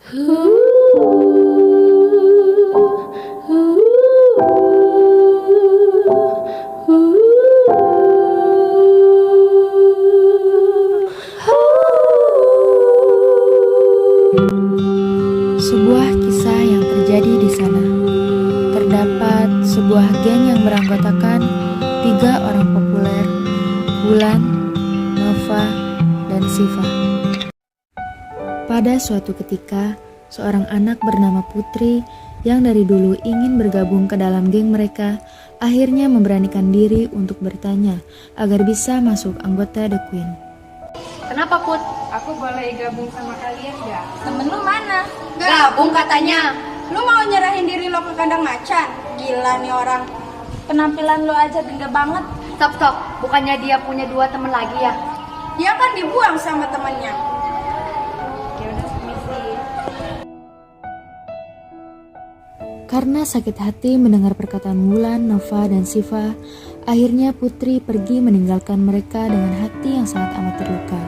Sebuah kisah yang terjadi di sana. Terdapat sebuah geng yang beranggotakan 3 orang populer, Wulan, Nova, dan Siva. Pada suatu ketika, seorang anak bernama Putri yang dari dulu ingin bergabung ke dalam geng mereka, akhirnya memberanikan diri untuk bertanya agar bisa masuk anggota The Queen. Kenapa, Put? Aku boleh gabung sama kalian gak? Temen lu mana? Gabung katanya. Lu mau nyerahin diri lo ke kandang macan? Gila nih orang. Penampilan lu aja gede banget. Stop. Bukannya dia punya 2 temen lagi ya? Dia kan dibuang sama temannya. Yaudah, permisi. Karena sakit hati mendengar perkataan Wulan, Nova, dan Siva, akhirnya Putri pergi meninggalkan mereka dengan hati yang sangat amat terluka.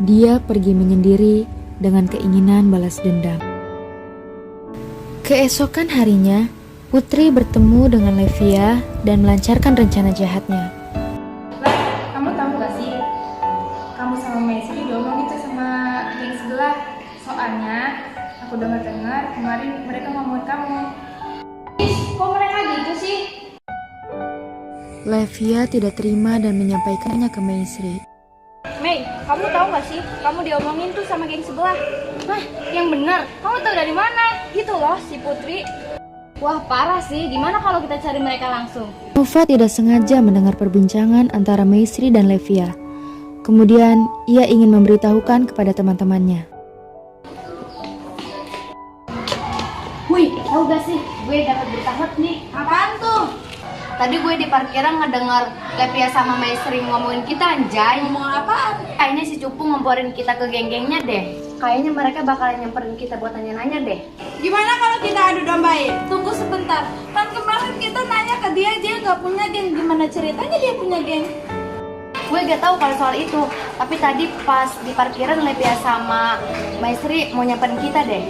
Dia pergi menyendiri dengan keinginan balas dendam. Keesokan harinya, Putri bertemu dengan Levia dan melancarkan rencana jahatnya. Kamu tahu gak sih? Kamu sama Messi diomongin tuh sama geng sebelah. Soalnya aku dengar kemarin mereka ngomongin kamu. Kok mereka gitu sih? Levia tidak terima dan menyampaikannya ke Maisri. Mei, kamu tahu gak sih? Kamu diomongin tuh sama geng sebelah. Hah, yang benar? Kamu tahu dari mana? Gitu loh si Putri. Wah, parah sih. Gimana kalau kita cari mereka langsung? Nova tidak sengaja mendengar perbincangan antara Maisri dan Levia. Kemudian, ia ingin memberitahukan kepada teman-temannya. Wih, tahu gak sih? Gue dapat berita hot nih. Apaan tuh? Tadi gue di parkiran ngedengar Levia sama Mei sering ngomongin kita, anjay. Ngomong apaan? Kayaknya si Cupu ngomporin kita ke geng-gengnya deh. Kayaknya mereka bakalan nyamperin kita buat nanya-nanya deh. Gimana kalau kita adu dombain? Tunggu sebentar. Kan kemarin kita nanya ke dia gak punya geng. Gimana ceritanya dia punya geng? Gue gak tahu kalau soal itu. Tapi tadi pas di parkiran Levia sama Maisri mau nyamperin kita deh.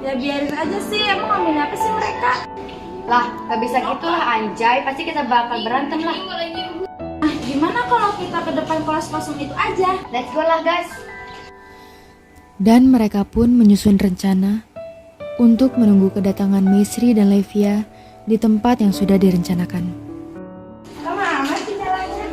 Ya biarin aja sih. Emang ngomongin apa sih mereka? Lah, gak bisa gitulah anjay. Pasti kita bakal berantem lah. Nah, gimana kalau kita ke depan kelas kosong itu aja? Let's go lah guys. Dan mereka pun menyusun rencana untuk menunggu kedatangan Maisri dan Levia di tempat yang sudah direncanakan. Lama amat sih jalannya.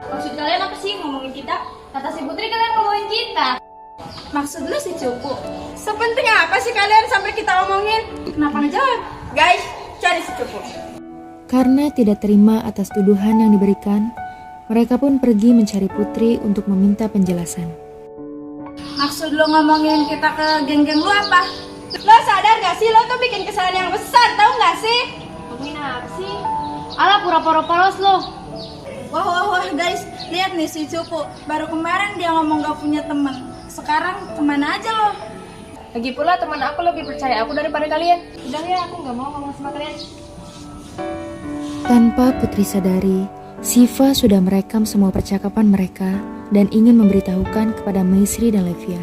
Maksud kalian apa sih ngomongin kita? Kata si Putri kalian ngomongin kita. Maksud lu si Cupu? Sepenting apa sih kalian sampai kita omongin? Kenapa nggak jawab? Guys, cari si Cupu. Karena tidak terima atas tuduhan yang diberikan, mereka pun pergi mencari Putri untuk meminta penjelasan. Maksud lu ngomongin kita ke geng-geng lu apa? Lo sadar gak sih lo tuh bikin kesalahan yang besar, tahu gak sih? Ngomongin apa sih? Alah pura-pura polos lo. Wah guys, lihat nih si Cupu. Baru kemarin dia ngomong gak punya temen. Sekarang kemana aja lo? Lagi pula teman aku lebih percaya aku daripada kalian. Udah ya, aku nggak mau ngomong sama kalian. Tanpa Putri sadari, Siva sudah merekam semua percakapan mereka dan ingin memberitahukan kepada Maisri dan Levia.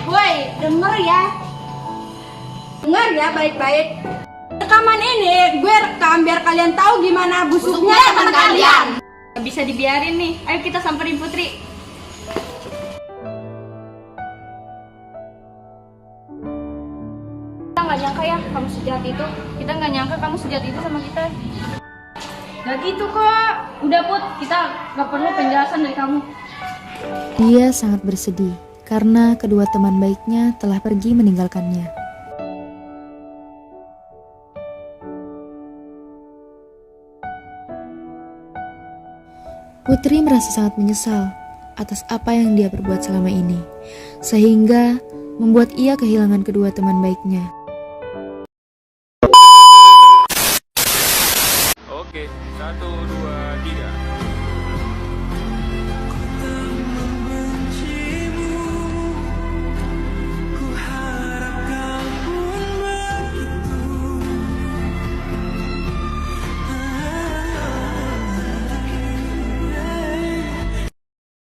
Woi, denger ya. Dengar ya baik-baik. Rekaman ini gue rekam biar kalian tahu gimana busuknya teman kalian. Gak bisa dibiarin nih. Ayo kita samperin Putri. Kita nggak nyangka ya kamu sejahat itu. Kita nggak nyangka kamu sejahat itu sama kita. Gak gitu kok. Udah Put, kita nggak perlu penjelasan dari kamu. Dia sangat bersedih karena kedua teman baiknya telah pergi meninggalkannya. Putri merasa sangat menyesal atas apa yang dia perbuat selama ini, sehingga membuat ia kehilangan kedua teman baiknya. Oke, 1, 2